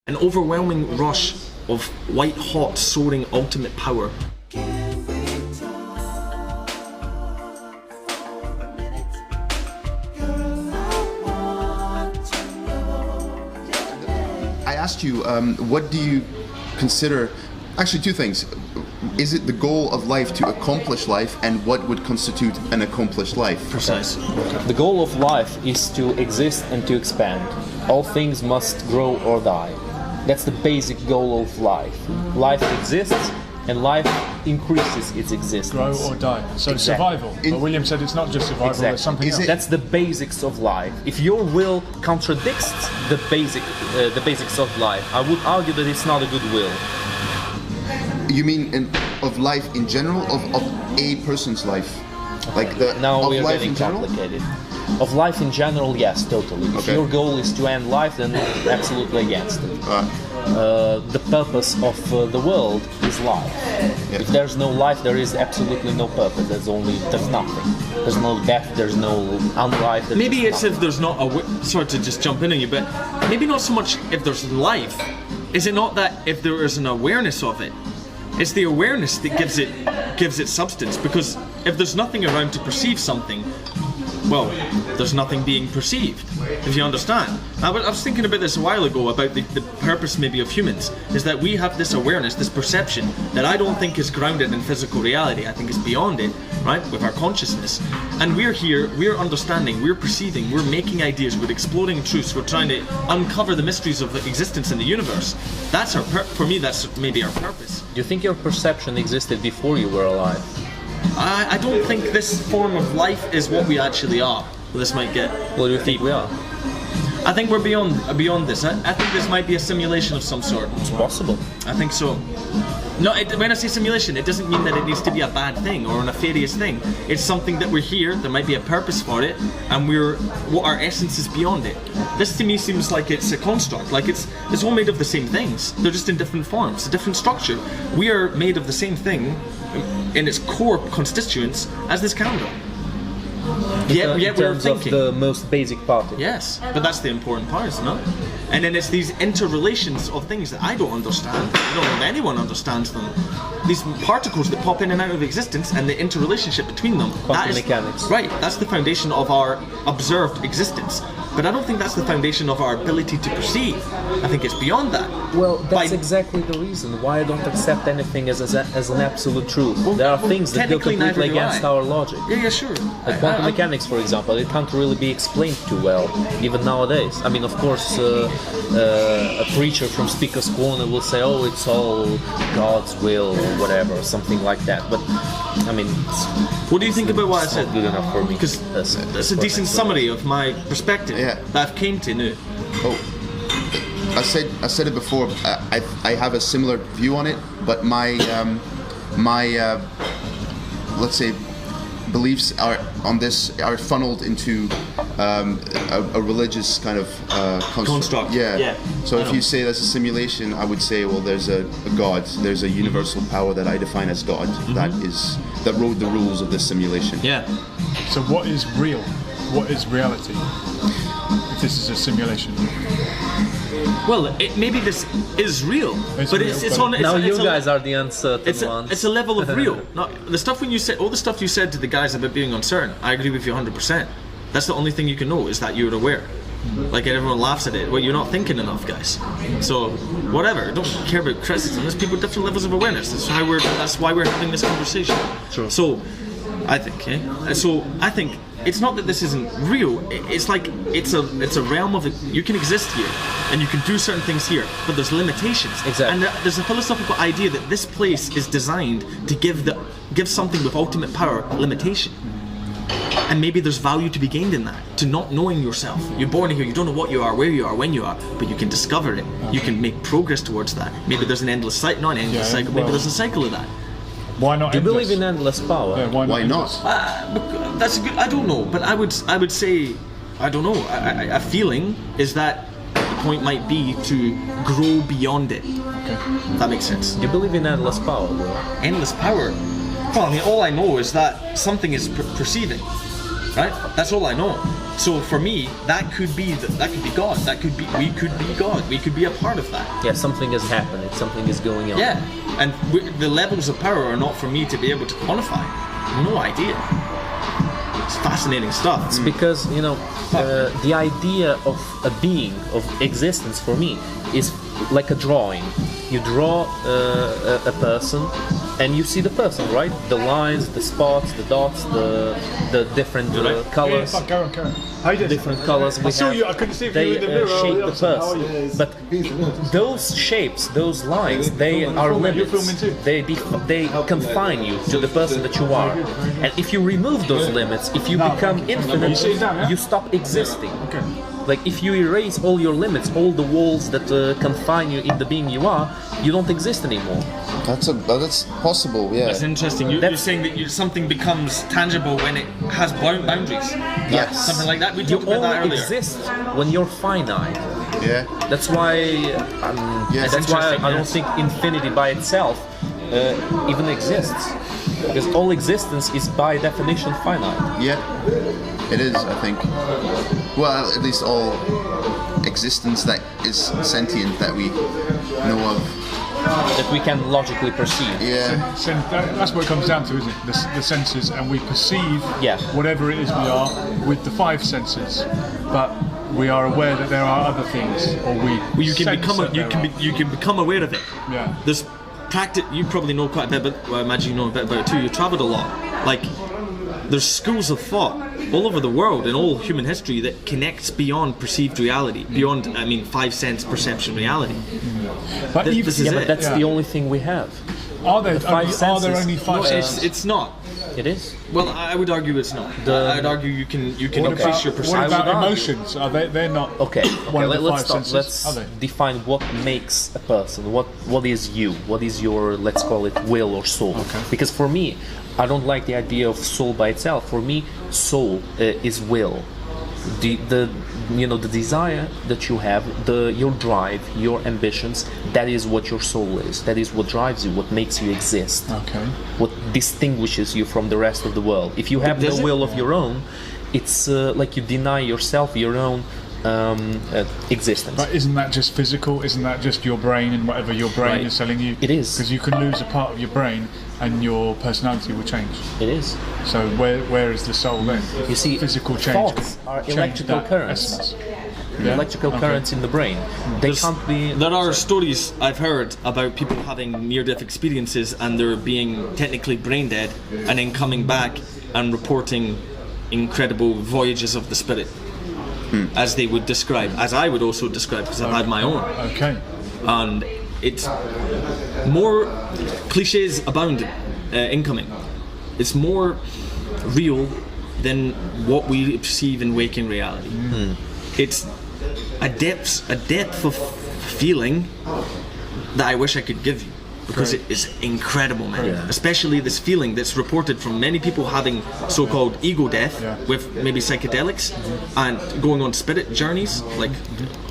An overwhelming rush of white-hot, soaring ultimate power. I asked you, what do you consider, actually two things. Is it the goal of life to accomplish life, and what would constitute an accomplished life? Precise. The goal of life is to exist and to expand. All things must grow or die. That's the basic goal of life. Life exists and life increases its existence. Grow or die. So Exactly. survival. But William said it's not just survival, Exactly. there's something Is else. it- That's the basics of life. If your will contradicts the basics of life, I would argue that it's not a good will. You mean of life in general, of a person's life? Like the Now of we are life getting in general? complicated. Of life in general, yes, totally. If Okay. your goal is to end life, then absolutely against it. The purpose of the world is life. Yeah. If there's no life, there is absolutely no purpose. There's nothing. There's no death. There's no unlife. there's Maybe just it's nothing. if there's not a... Sorry to just jump in on you, but maybe not so much if there's life. Is it not that if there is an awareness of it, it's the awareness that gives it substance? Because if there's nothing around to perceive something, well, there's nothing being perceived, if you understand. I was thinking about this a while ago, about the purpose maybe of humans, is that we have this awareness, this perception, that I don't think is grounded in physical reality. I think it's beyond it, right, with our consciousness. And we're here, we're understanding, we're perceiving, we're making ideas, we're exploring truths, we're trying to uncover the mysteries of existence in the universe. That's for me, that's maybe our purpose. Do you think your perception existed before you were alive? I don't think this form of life is what we actually are. This might get... What do you think we are? I think we're beyond this. I think this might be a simulation of some sort. It's possible. I think so. No, when I say simulation, it doesn't mean that it needs to be a bad thing or a nefarious thing. It's something that we're here, there might be a purpose for it, and what our essence is beyond it. This to me seems like it's a construct, like it's all made of the same things. They're just in different forms, a different structure. We are made of the same thing in its core constituents as this candle. Yet in we're terms of thinking. the most basic particle. Yes, but that's the important part, isn't it? And then it's these interrelations of things that I don't understand. I don't know if anyone understands them. These particles that pop in and out of existence and the interrelationship between them. Quantum mechanics. Right, that's the foundation of our observed existence. But I don't think that's the foundation of our ability to perceive. I think it's beyond that. Well, that's By- exactly the reason why I don't accept anything as an absolute truth. There are things that go technically neither completely do against I. our logic. Yeah, sure. Like quantum mechanics, for example, it can't really be explained too well, even nowadays. I mean, of course, a preacher from Speaker's Corner will say, "Oh, it's all God's will," or whatever, or something like that. But I mean, What do you think about what I it's said? not good enough for me. Because that's a decent summary of my perspective Yeah. that I've came to now. Oh, I said it before. I have a similar view on it, but my let's say beliefs are funneled into a religious kind of Construct. Yeah. Yeah. So I if know. you say that's a simulation, I would say, well, there's a God, there's a universal power that I define as God, that wrote the rules of this simulation. Yeah. So what is real? What is reality? If this is a simulation. Well, maybe this is real, It's but real, it's but- on. It's, now it's you a, guys are the uncertain ones. It's a level of real. Not the stuff when you said all the stuff you said to the guys about being uncertain. I agree with you 100%. That's the only thing you can know is that you're aware. Like everyone laughs at it. Well, you're not thinking enough, guys. So whatever. Don't care about criticism. There's people with different levels of awareness. That's why we're having this conversation. True. So I think. So I think it's not that this isn't real. It's like it's a realm of it. You can exist here, and you can do certain things here, but there's limitations. Exactly. And there's a philosophical idea that this place is designed to give something with ultimate power limitation. And maybe there's value to be gained in that, to not knowing yourself. You're born here, you don't know what you are, where you are, when you are, but you can discover it. You can make progress towards that. Maybe there's an endless cycle, not an endless Yeah, cycle, maybe well- there's a cycle of that. Why not Do you endless? believe in endless power? Yeah, Why not? endless? That's a good. I don't know, but I would say, I don't know. A feeling is that the point might be to grow beyond it. Okay. If that makes sense. Do you believe in endless power, bro? Endless power. Well, I mean, all I know is that something is perceiving, right? That's all I know. So for me, that could be God. We could be God. We could be a part of that. Yeah, something is happening. Something is going on. Yeah, and the levels of power are not for me to be able to quantify. No idea. It's fascinating stuff. It's because, you know, the idea of a being, of existence for me is like a drawing. You draw a person and you see the person, right? The lines, the spots, the dots, the different colors. Yeah, go on. How you doing? Different colors. I saw you. I couldn't see if you were in the mirror. Shape or the person, but those shapes, those lines, they are limits. filming too. They confine you to the person that you are. And if you remove those limits, if you become infinite, You sit down, yeah? you stop existing. Okay. Like if you erase all your limits, all the walls that confine you in the being you are, you don't exist anymore. That's possible. Yeah. That's interesting. You're saying that something becomes tangible when it has boundaries. Yes. Something like that. We You talked about that only earlier. exist when you're finite. Yeah. That's why. Yes. That's why interesting, I don't yes. think infinity by itself even exists, because all existence is by definition finite. Yeah. It is, I think. Well, at least all existence that is sentient that we know of. That we can logically perceive. Yeah. That's what it comes down to, isn't it? The senses, and we perceive Yeah. whatever it is we are with the 5 senses, but we are aware that there are other things, or we. You can sense become that there are. you can become aware of it. Yeah. There's practice. You probably know quite a bit, but well, I imagine you know a bit about it too. You travelled a lot. Like there's schools of thought all over the world in all human history that connects beyond perceived reality, beyond 5 sense perception reality. But This even, is Yeah, it. but that's Yeah. the only thing we have. are there the 5 only, are there senses. only 5 No, senses? It's not. It is. Well, I would argue it's not. I'd argue you can What increase about, your what perception. about I would argue- emotions? Are they're not Okay. one of the 5 Let's stop. senses? Let's Are they? define what makes a person. What is you? What is your, let's call it, will or soul? Okay. Because for me, I don't like the idea of soul by itself. For me, soul is will. The desire that you have, your drive, your ambitions, that is what your soul is. That is what drives you, what makes you exist. Okay. What distinguishes you from the rest of the world. If you have Does no it? will of your own, it's like you deny yourself your own existence. But isn't that just physical? Isn't that just your brain and whatever your brain Right. is telling you? It is. Because you can lose a part of your brain and your personality will change. It is. So where is the soul then? You see, Physical change thoughts could are change electrical that currents. essence. The electrical Okay. currents in the brain. They can't be. There are stories I've heard about people having near-death experiences and they're being technically brain dead and then coming back and reporting incredible voyages of the spirit, as they would describe, as I would also describe because I've had my own. Okay. And it's more cliches abound incoming. It's more real than what we perceive in waking reality. It's a depth of feeling that I wish I could give you, because it is incredible, man. Yeah. Especially this feeling that's reported from many people having so-called ego death Yeah. with maybe psychedelics and going on spirit journeys, like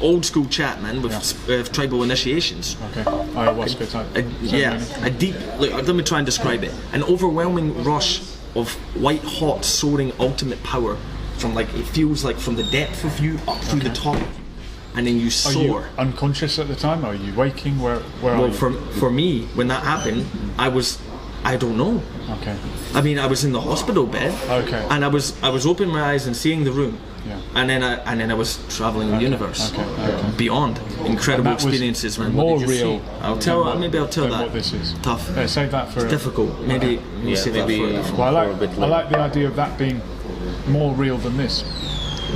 old school chat, man, with tribal initiations. Okay. Ayahuasca type. A deep, let me try and describe it. An overwhelming rush of white hot soaring ultimate power from, like, it feels like from the depth of you up through the top of you, and then you Are you soar. unconscious at the time? Are you waking? Where are Well, you? for me, when that happened, I don't know. Okay. I mean, I was in the hospital bed, Okay. and I was opening my eyes and seeing the room, Yeah. and then I was traveling the universe, Okay. beyond incredible And that was experiences, man. more What did you real see? I'll tell than that. what this is. Tough, Yeah, save that for. difficult. Maybe we'll Yeah, save maybe- that for. Well, for a bit I later. like the idea of that being more real than this,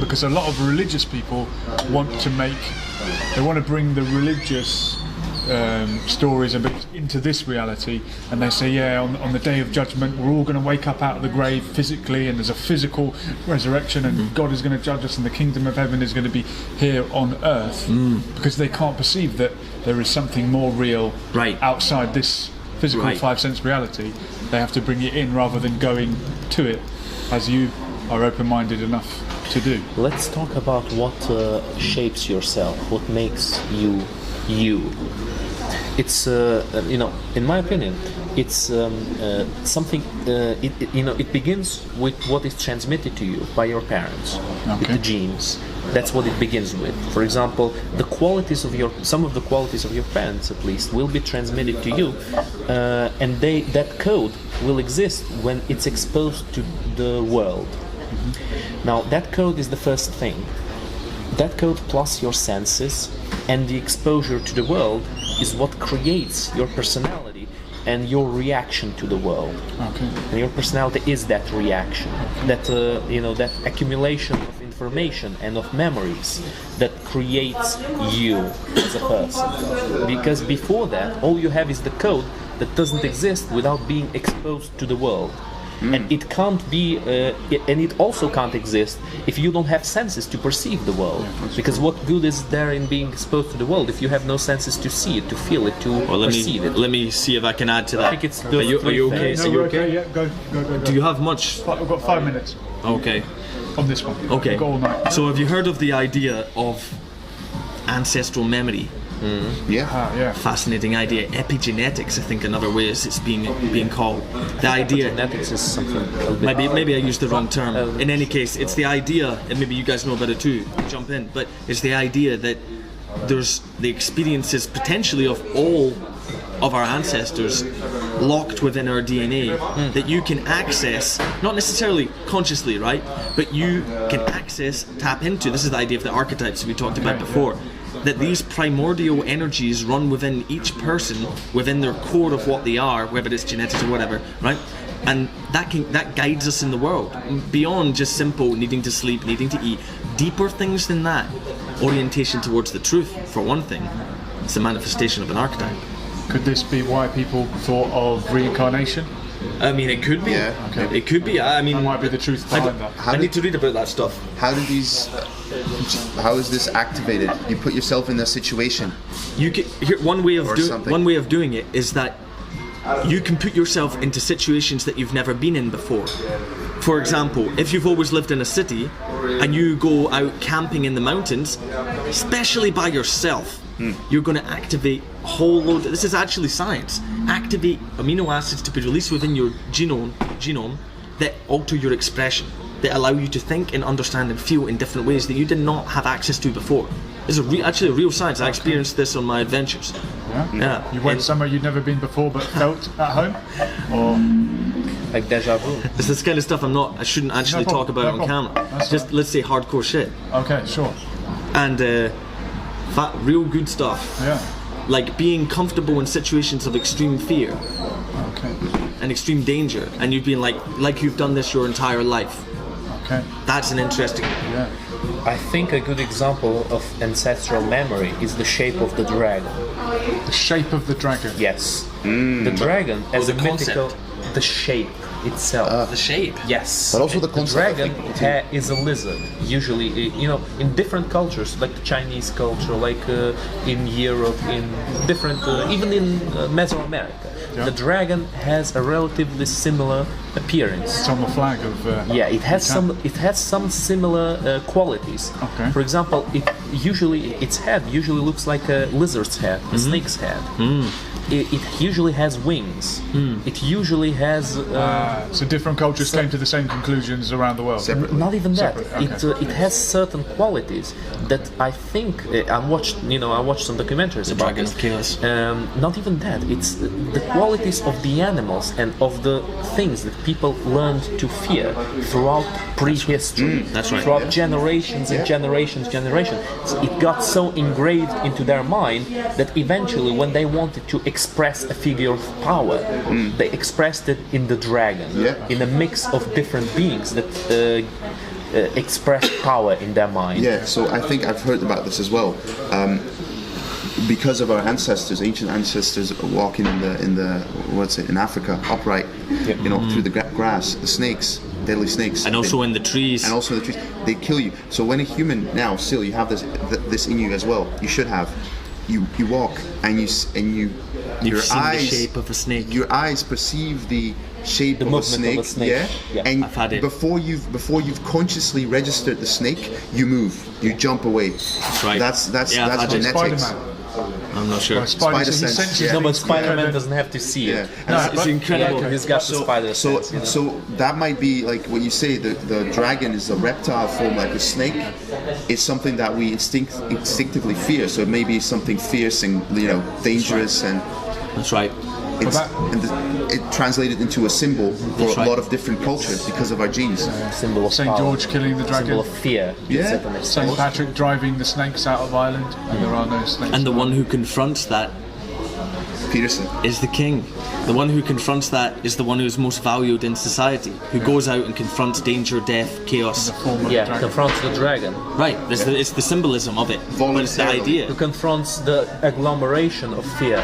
because a lot of religious people want to bring the religious stories a bit into this reality, and they say, yeah, on the day of judgment, we're all going to wake up out of the grave physically, and there's a physical resurrection, and God is going to judge us, and the kingdom of heaven is going to be here on earth, because they can't perceive that there is something more real Right. outside this physical Right. 5 sense reality. They have to bring it in rather than going to it, as you are open-minded enough to do. Let's talk about what shapes yourself, what makes you you. It's in my opinion, it's something. It begins with what is transmitted to you by your parents, with the genes. That's what it begins with. For example, some of the qualities of your parents, at least, will be transmitted to you, and that code will exist when it's exposed to the world. Now, that code is the first thing. That code plus your senses and the exposure to the world is what creates your personality and your reaction to the world. Okay. And your personality is that reaction, that that accumulation of information and of memories that creates you as a person. Because before that, all you have is the code that doesn't exist without being exposed to the world. And it can't be, and it also can't exist if you don't have senses to perceive the world. Because what good is there in being exposed to the world if you have no senses to see it, to feel it, to perceive it? Let me see if I can add to that. I think it's Are you okay? No, Are you we're okay? Yeah, go. Do you have much? I've got 5 minutes Okay. on this one. Okay. We've got all night. So have you heard of the idea of ancestral memory? Yeah. Fascinating idea. Epigenetics, I think, another way is it's being called. The idea. Genetics is something a little bit Maybe I used the wrong term. In any case, it's the idea, and maybe you guys know about it too. Jump in, but it's the idea that there's the experiences potentially of all of our ancestors locked within our DNA that you can access, not necessarily consciously, right? But you can access, tap into. This is the idea of the archetypes we talked about before. That these primordial energies run within each person, within their core of what they are, whether it's genetics or whatever, right? And that guides us in the world beyond just simple needing to sleep, needing to eat. Deeper things than that. Orientation towards the truth, for one thing. It's a manifestation of an archetype. Could this be why people thought of reincarnation? I mean, it could be. Yeah. Okay. It could be. I mean, That might be the truth behind that. I need to read about that stuff. How is this activated? You put yourself in a situation. You can one way Or something. one way of doing it is that you can put yourself into situations that you've never been in before. For example, if you've always lived in a city and you go out camping in the mountains, especially by yourself, you're going to activate a whole load. This is actually science. Activate amino acids to be released within your genome that alter your expression, that allow you to think and understand and feel in different ways that you did not have access to before. This is actually a real science. I experienced this on my adventures. Yeah. You went somewhere you'd never been before but felt at home? Or like deja vu. It's this kind of stuff I shouldn't actually No talk problem, about no on problem. camera. That's Just all let's say hardcore shit. okay, sure. And real good stuff. Yeah. Like being comfortable in situations of extreme fear Okay. and extreme danger, and you've been like you've done this your entire life. Okay. That's an interesting. Yeah. I think a good example of ancestral memory is the shape of the dragon. The shape of the dragon. Yes. The dragon as the a mythical, concept. the shape itself. The shape. Yes. But also the concept, I dragon think, is a lizard. Usually, in different cultures, like the Chinese culture, like in Europe, in different, even in Mesoamerica, the dragon has a relatively similar appearance. It's on the flag of. Yeah, it has Bhutan. some similar qualities. Okay. For example, its head usually looks like a lizard's head, a snake's head. It usually has wings. It usually has. So different cultures came to the same conclusions around the world. Separately. Not even that. Separate, It has certain qualities that I think I watched some documentaries about Dragon this. of Chaos. Not even that. It's the qualities of the animals and of the things that people learned to fear throughout prehistory. That's right. Throughout generations and generations. So it got so engraved into their mind that eventually, when they wanted to express a figure of power, they expressed it in the dragon, in a mix of different beings that express power in their mind. Yeah, so I think I've heard about this as well. Because of our ancestors, ancient ancestors walking in Africa, upright, through the grass, the snakes, deadly snakes, And also in the trees. and also the trees, they kill you. So when a human now, still, you have this in you as well. You should have. You walk and you You've your seen eyes, the shape of a snake. Your eyes perceive the shape of a movement of a snake. Yeah, and I've had it. before you've consciously registered the snake, you move, you jump away. That's right. That's Yeah, I've had it. genetics. Spider-Man. I'm not sure. Well, Spider Spider sense, he sense, senses yeah. No, but things Spider-Man quicker doesn't have to see Yeah. it. No, It's but- incredible. Yeah, he's got the spider So, sense, you know? so that might be like what you say. The dragon is a reptile form, like a snake. It's something that we instinctively fear. So it may be something fierce and dangerous, and That's right. it's that- it translated into a symbol for That's a right. lot of different cultures because of our genes. Symbol of St. power. George killing the dragon. Symbol of fear. Yeah. Certain extent. St. Patrick driving the snakes out of Ireland, and there are no snakes. And the in one who Ireland. confronts that Peterson. is the king. The one who confronts that is the one who is most valued in society, who goes out and confronts danger, death, chaos. The form of the Yeah, dragon. confronts the dragon. Right, it's the symbolism of it. But it's the Voluntarily. idea. Who confronts the agglomeration of fear.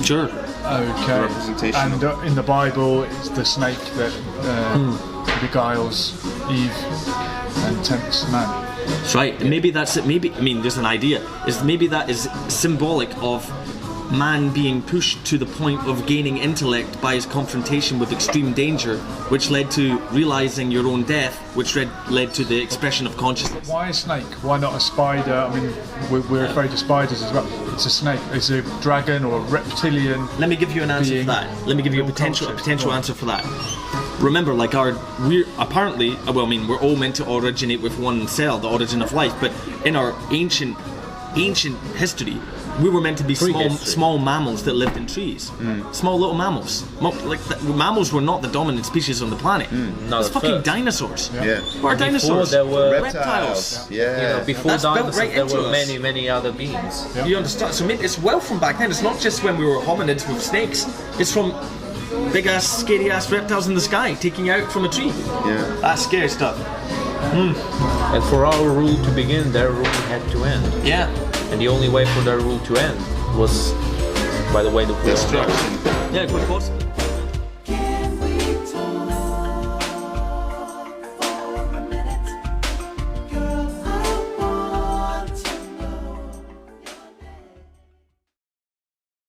Sure. Okay. Representation. And in the Bible, it's the snake that beguiles Eve and tempts man. That's right. And maybe that's it. Maybe, I mean, there's an idea. Maybe that is symbolic of man being pushed to the point of gaining intellect by his confrontation with extreme danger, which led to realizing your own death, which led to the expression of consciousness. Why a snake? Why not a spider? I mean, we're afraid of spiders as well. It's a snake. It's a dragon or a reptilian. Let me give you an answer Being for that. Let me give you a real potential culture. answer for that. Remember, like we're apparently, well, I mean, we're all meant to originate with one cell, the origin of life. But in our ancient history, we were meant to be Prehistory. small mammals that lived in trees. Small little mammals. Mammals were not the dominant species on the planet. Not It's at fucking first. dinosaurs. Yeah. We're Before dinosaurs. there were reptiles. Yeah. before That's built dinosaurs right there into were us. many other beings. You understand? So maybe it's well from back then. It's not just when we were hominids with snakes. It's from big ass, scary ass reptiles in the sky taking out from a tree. Yeah. That's scary stuff. And for our rule to begin, their rule had to end. Yeah. And the only way for their rule to end was by the way the world Destruction. Yeah, quite possibly.